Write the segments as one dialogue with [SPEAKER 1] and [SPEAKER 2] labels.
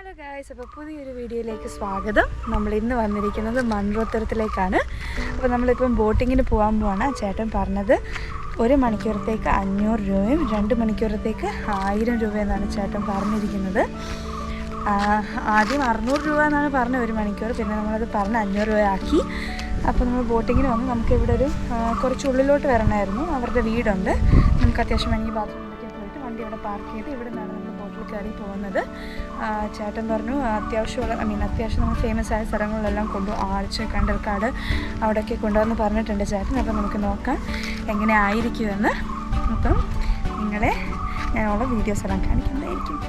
[SPEAKER 1] Hello guys, അപ്പോൾ പുതിയൊരു വീഡിയോയിലേക്ക് സ്വാഗതം. നമ്മളിന്ന് വന്നിരിക്കുന്നത് മൺറോത്തുരത്തിലേക്കാണ്. അപ്പോൾ നമ്മളിപ്പം ബോട്ടിങ്ങിന് പോകാൻ പോവാണ്. ചേട്ടൻ പറഞ്ഞത് 1 മണിക്കൂറത്തേക്ക് 500 രൂപയും 2 മണിക്കൂറത്തേക്ക് 1000 രൂപയെന്നാണ് ചേട്ടൻ പറഞ്ഞിരിക്കുന്നത്. ആദ്യം 600 രൂപ എന്നാണ് പറഞ്ഞത് 1 മണിക്കൂർ, പിന്നെ നമ്മളത് പറഞ്ഞ് 500 രൂപയാക്കി. അപ്പോൾ നമ്മൾ ബോട്ടിങ്ങിന് വന്ന് നമുക്കിവിടെ ഒരു കുറച്ച് ഉള്ളിലോട്ട് വരണമായിരുന്നു. അവരുടെ വീടുണ്ട്. നമുക്ക് അത്യാവശ്യം വേണമെങ്കിൽ ബാത്റൂമിലൊക്കെ പോയിട്ട് വണ്ടി അവിടെ പാർക്ക് ചെയ്ത് ഇവിടെ നിന്നാണ് നമ്മൾ ബോട്ടിൽ കയറി പോകുന്നത്. ചേട്ടൻ പറഞ്ഞു അത്യാവശ്യം നമ്മൾ ഫേമസ് ആയ സ്ഥലങ്ങളിലെല്ലാം ആർച്ച്, കണ്ടൽക്കാട് അവിടെയൊക്കെ കൊണ്ടുവന്ന് പറഞ്ഞിട്ടുണ്ട് ചേട്ടൻ. അപ്പോൾ നമുക്ക് നോക്കാം എങ്ങനെ ആയിരിക്കുമെന്ന്. അപ്പം നിങ്ങളെ ഞാനുള്ള വീഡിയോസ് എല്ലാം കാണിക്കുന്നതായിരിക്കും.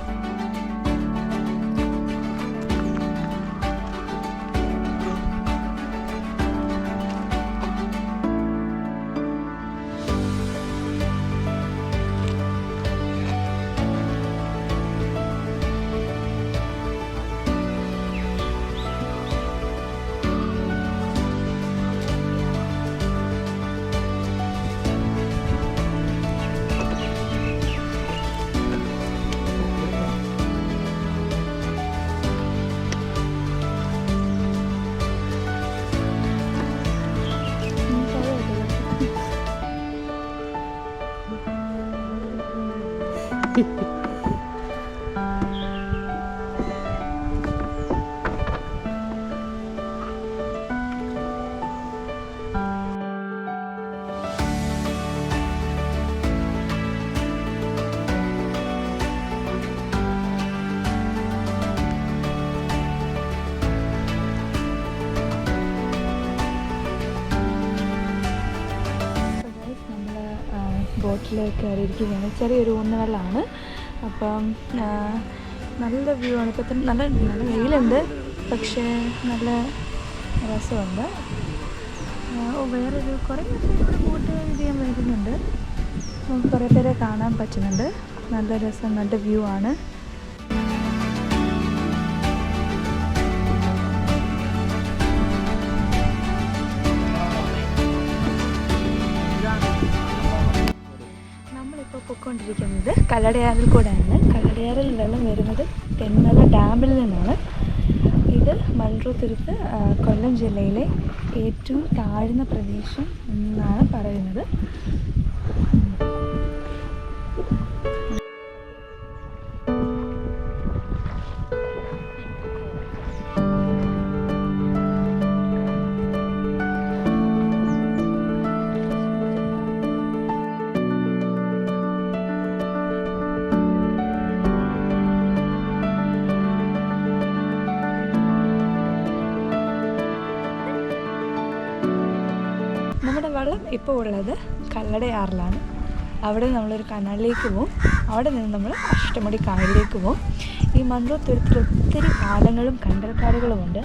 [SPEAKER 1] ബോട്ടിലേക്ക് കയറിയിരിക്കുകയാണ്. ചെറിയൊരു ഊന്നുവെള്ളമാണ്. അപ്പം നല്ല വ്യൂ ആണ്. ഇപ്പം തന്നെ നല്ല വെയിലുണ്ട്, പക്ഷേ നല്ല രസമുണ്ട്. വേറൊരു കുറേ പേര് ബോട്ട് ചെയ്യാൻ വരുന്നുണ്ട്. കുറേ പേരെ കാണാൻ പറ്റുന്നുണ്ട്. നല്ല രസം, നല്ല വ്യൂ ആണ്. പൊയ്ക്കൊണ്ടിരിക്കുന്നത് കല്ലടയാറിൽ കൂടെയാണ്. കല്ലടയാറിൽ വെള്ളം വരുന്നത് തെന്മല ഡാമിൽ നിന്നാണ്. ഇത് മൺറോത്തുരുത്ത് കൊല്ലം ജില്ലയിലെ ഏറ്റവും താഴ്ന്ന പ്രദേശം എന്നാണ് പറയുന്നത്. നമ്മുടെ വള്ളം ഇപ്പോൾ ഉള്ളത് കല്ലടയാറിലാണ്. അവിടെ നമ്മളൊരു കനാലിലേക്ക് പോകും. അവിടെ നിന്ന് നമ്മൾ അഷ്ടമുടി കായലിലേക്ക് പോകും. ഈ മൺറോത്തുരുത്തിൽ ഒത്തിരി പാലങ്ങളും കണ്ടൽക്കാടുകളുമുണ്ട്.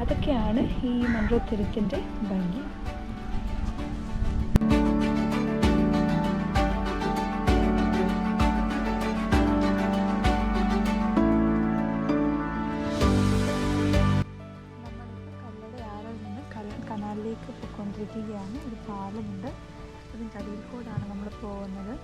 [SPEAKER 1] അതൊക്കെയാണ് ഈ മൺറോത്തുരുത്തിൻ്റെ ഭംഗി. കനാലിലേക്ക് പോയിക്കൊണ്ടിരിക്കുകയാണ്. ഒരു പാലമുണ്ട്. അതിൻ്റെ അടിയിൽ കൂടാണ് നമ്മൾ പോകുന്നത്.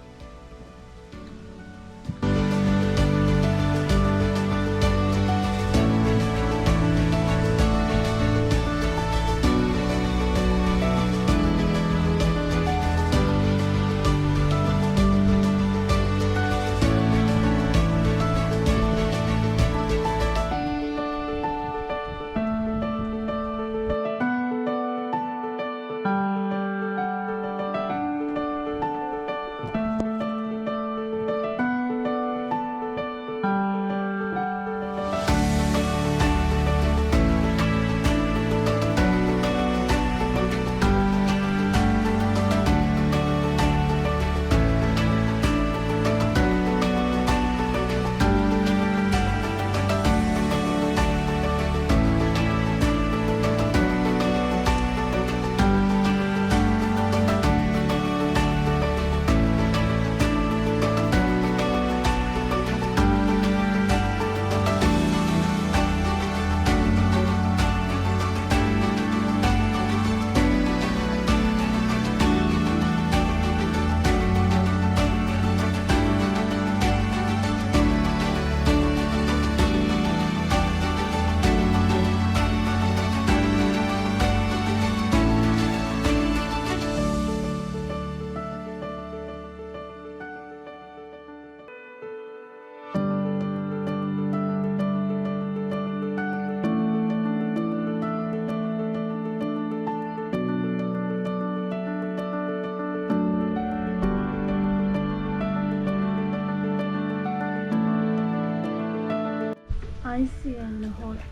[SPEAKER 1] icy and hot.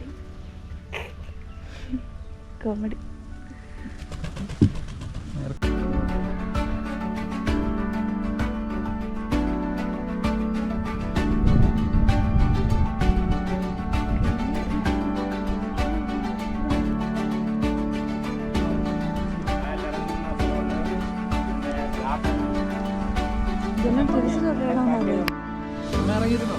[SPEAKER 1] Comedy. ഇതെല്ലാം തിരിച്ചു തുടങ്ങണമെന്നല്ലേ?
[SPEAKER 2] ഇറങ്ങിയിരുന്നോ?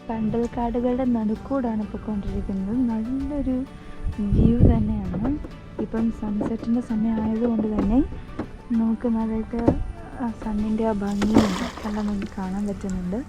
[SPEAKER 1] കണ്ടൽക്കാടുകളുടെ നടുക്കൂടാണ് പോയിക്കൊണ്ടിരിക്കുന്നത്. നല്ലൊരു വ്യൂ തന്നെയാണ്. ഇപ്പം സൺസെറ്റിൻ്റെ സമയമായതുകൊണ്ട് തന്നെ നമുക്ക് നല്ലതായിട്ട് സണ്ണിൻ്റെ ആ ഭംഗിയും എല്ലാം നമുക്ക് കാണാൻ പറ്റുന്നുണ്ട്.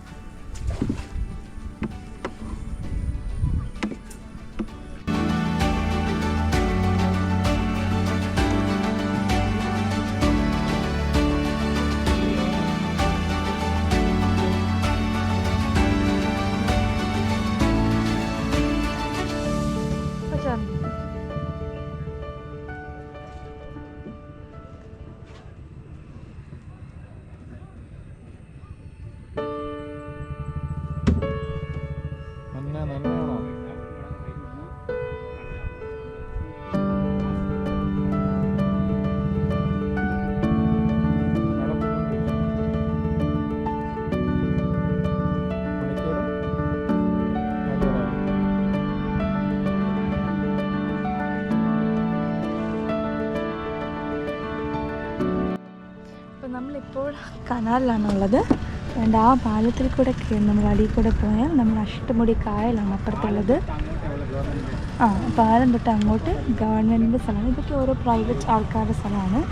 [SPEAKER 1] നമ്മളിപ്പോൾ കനാലിലാണുള്ളത്. ആ പാലത്തിൽ കൂടെ നമ്മൾ അടിയിൽ കൂടെ പോയാൽ നമ്മൾ അഷ്ടമുടി കായലാണ് അപ്പുറത്തുള്ളത്. പാലം തൊട്ട് അങ്ങോട്ട് ഗവൺമെൻറ്റിൻ്റെ സ്ഥലമാണ്. ഇതൊക്കെ ഓരോ പ്രൈവറ്റ് ആൾക്കാരുടെ സ്ഥലമാണ്.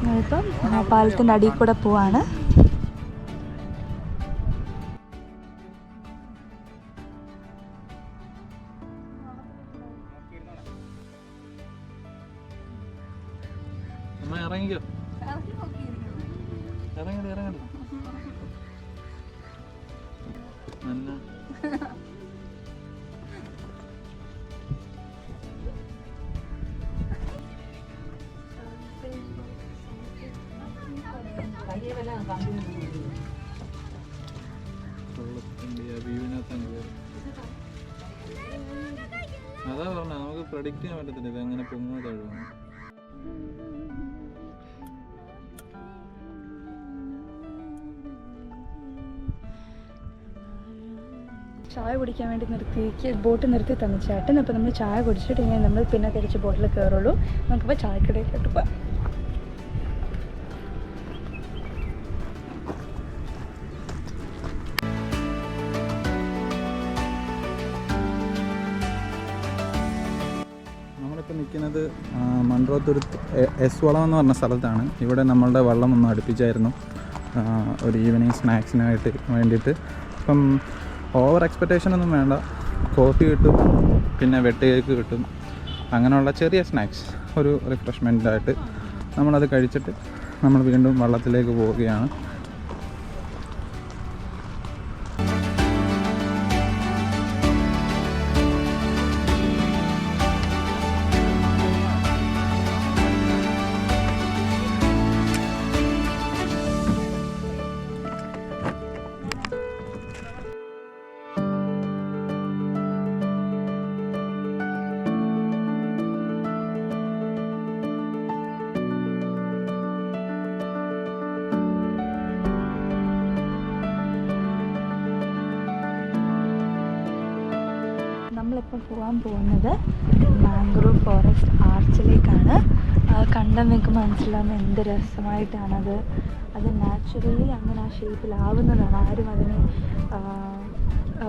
[SPEAKER 1] നമ്മളിപ്പം പാലത്തിൻ്റെ അടിയിൽ കൂടെ പോവാണ്.
[SPEAKER 2] അതാ പറഞ്ഞ നമുക്ക് പ്രഡിക്റ്റ് ചെയ്യാൻ പറ്റത്തില്ല ഇത് എങ്ങനെ പൊങ്ങോ താഴുമോ.
[SPEAKER 1] ചായ കുടിക്കാൻ വേണ്ടി ബോട്ട് നിർത്തി തന്നു ചേട്ടൻ. അപ്പോൾ നമ്മൾ ചായ കുടിച്ചിട്ട് ഇങ്ങനെ നമ്മൾ പിന്നെ തിരിച്ച് ബോട്ടിൽ കയറുള്ളൂ. നമുക്കിപ്പോൾ ചായക്കടയിലോട്ട് പോകാം.
[SPEAKER 2] നമ്മളിപ്പോൾ നിൽക്കുന്നത് മൺറോത്തുരുത്ത് എസ് വളം എന്ന് പറഞ്ഞ സ്ഥലത്താണ്. ഇവിടെ നമ്മളുടെ വെള്ളം ഒന്ന് അടുപ്പിച്ചായിരുന്നു ഒരു ഈവനിങ് സ്നാക്സിനായിട്ട് വേണ്ടിയിട്ട്. അപ്പം ഓവർ എക്സ്പെക്റ്റേഷനൊന്നും വേണ്ട. കോഫി കിട്ടും, പിന്നെ വെട്ട് കേക്ക് കിട്ടും, അങ്ങനെയുള്ള ചെറിയ സ്നാക്സ് ഒരു റിഫ്രഷ്മെൻറ്റായിട്ട് നമ്മളത് കഴിച്ചിട്ട് നമ്മൾ വീണ്ടും വള്ളത്തിലേക്ക് പോവുകയാണ്.
[SPEAKER 1] നമ്മളിപ്പോൾ പോകാൻ പോകുന്നത് മാംഗ്രൂവ് ഫോറസ്റ്റ് ആർച്ചിലേക്കാണ്. കണ്ടാൽ നിങ്ങൾക്ക് മനസ്സിലാവുന്ന എന്ത് രസമായിട്ടാണത്. അത് നാച്ചുറലി അങ്ങനെ ആ ഷേപ്പിലാവുന്നതാണ്. ആരും അതിനെ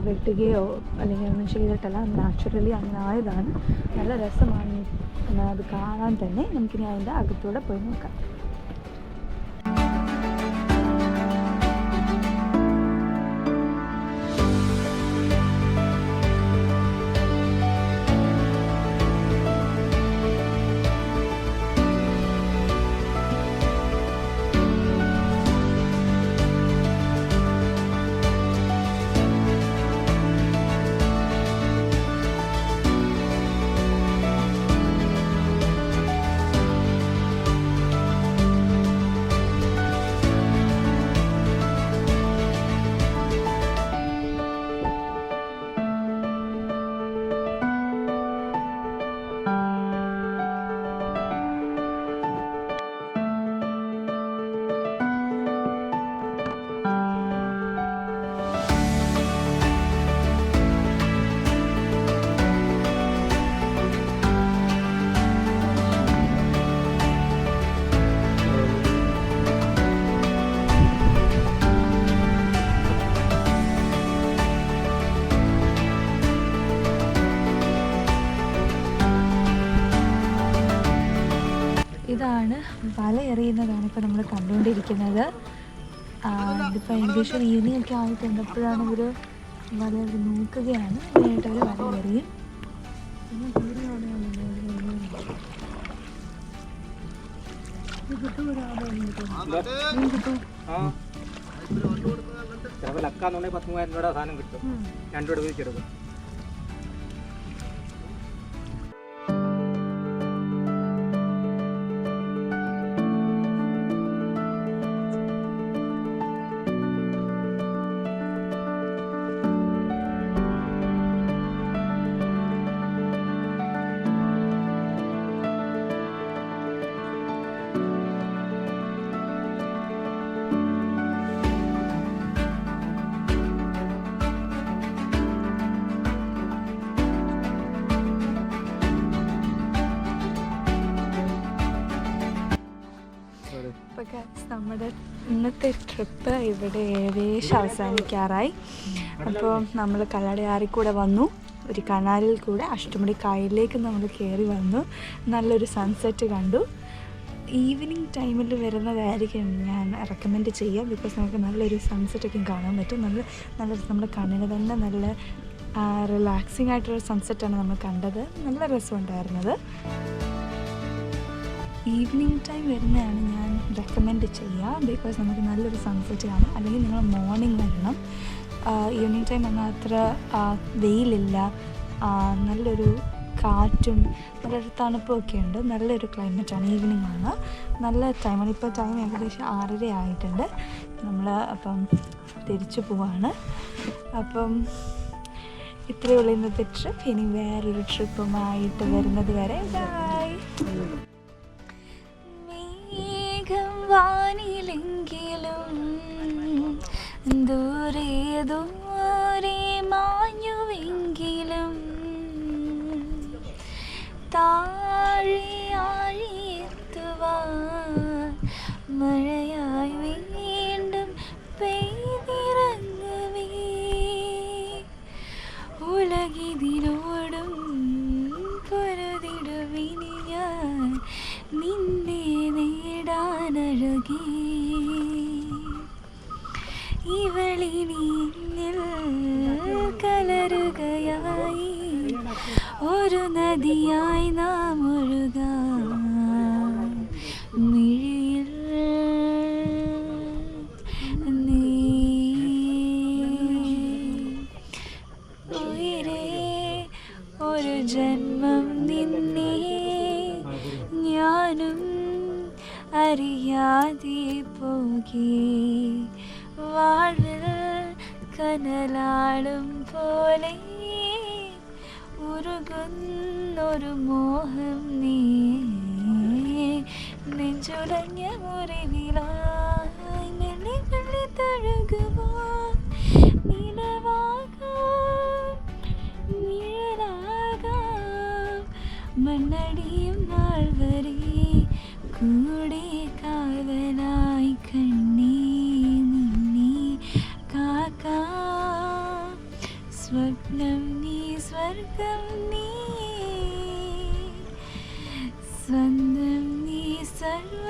[SPEAKER 1] വെട്ടുകയോ അല്ലെങ്കിൽ ഒന്നും ചെയ്തിട്ടല്ല, നാച്ചുറലി അങ്ങനെ ആയതാണ്. നല്ല രസമാണ് അത് കാണാൻ തന്നെ. നമുക്കിനി അതിൻ്റെ അകത്തൂടെ പോയി നോക്കാം. ഇതാണ് വല എറിയുന്നതാണ് ഇപ്പോൾ നമ്മൾ കണ്ടുകൊണ്ടിരിക്കുന്നത്. ഇതിപ്പോൾ ഏകദേശം ഈവനിങ് ഒക്കെ ആയിട്ടുണ്ട്. അപ്പോഴാണ് ഇവർ വല നോക്കുകയാണ്. അതിനായിട്ട് അവർ വല എറിയും.
[SPEAKER 3] സാധനം കിട്ടും. രണ്ടോട് പോയി ചെറുത്. നമ്മുടെ ഇന്നത്തെ ട്രിപ്പ് ഇവിടെ ഏകദേശം അവസാനിക്കാറായി. അപ്പോൾ നമ്മൾ കല്ലടയാറിൽ കൂടെ വന്നു, ഒരു കനാലിൽ കൂടെ അഷ്ടമുടി കായലിലേക്ക് നമ്മൾ കയറി വന്നു. നല്ലൊരു സൺസെറ്റ് കണ്ടു. ഈവനിങ് ടൈമിൽ വരുന്നതായിരിക്കും ഞാൻ റെക്കമെൻഡ് ചെയ്യാം. ബിക്കോസ് നമുക്ക് നല്ലൊരു സൺസെറ്റൊക്കെ കാണാൻ പറ്റും. നല്ല നമ്മുടെ കണ്ണിന് തന്നെ നല്ല റിലാക്സിങ് ആയിട്ടൊരു സൺസെറ്റാണ് നമ്മൾ കണ്ടത്. നല്ല രസമുണ്ടായിരുന്നത്. ഈവനിങ് ടൈം വരുന്നതാണ് ഞാൻ റെക്കമെൻഡ് ചെയ്യുക. ബിക്കോസ് നമുക്ക് നല്ലൊരു സൺസെറ്റ് കാണാം. അല്ലെങ്കിൽ നിങ്ങൾ മോർണിംഗ് വരണം. ഈവനിങ് ടൈം എന്നാൽ അത്ര വെയിലില്ല, നല്ലൊരു കാറ്റും നല്ലൊരു തണുപ്പൊക്കെ ഉണ്ട്. നല്ലൊരു ക്ലൈമറ്റാണ്. ഈവനിങ് ആണ്, നല്ല ടൈമാണ്. ഇപ്പോൾ ടൈം ഏകദേശം 6:30 ആയിട്ടുണ്ട്. നമ്മൾ അപ്പം തിരിച്ചു പോവാണ്. അപ്പം ഇത്രയേ ഉള്ളൂ ഇന്നത്തെ ട്രിപ്പ്. ഇനി വേറൊരു ട്രിപ്പുമായിട്ട് വരുന്നത് വരെ ബൈ. വാനിലെങ്കിലും ദൂരെ ദൂരെ മാഞ്ഞുവെങ്കിലും താഴെ ആഴിയെത്തുവാൻ മഴയായി വീണ്ടും പെയ്തിറങ്ങുവേ. ഉലകിതിനോടും പൊരുതിടുവിനി ഞാൻ നിന്നെ നേടാനഴകി. ഇവളിനിന്നിൽ കലരുകയായി, ഒരു നദിയായി നാം ഒഴുകാം. മിഴിയിൽ നീ ഉയരെ ഒരു ജന്മം നിന്നെ ഞാനും അറിയാതെ പോകി. വാഴ്വിൽ കനലാടും പോലെ ഉരുകുന്നൊരു മോഹം നീ. നെഞ്ചുലഞ്ഞ മുറിവിലായി മെല്ലെ മെല്ലെ തഴുകുവാൻ നിലവാകാൻ നിഴലായി മണ്ണടിയും നാൾ വരെ കൂടെ കാവലായി കണ്ണേ നിന്നെ കാക്കാം. സ്വപ്നം നീ സ്വർഗം നീ സ്വന്തം നീ സർവ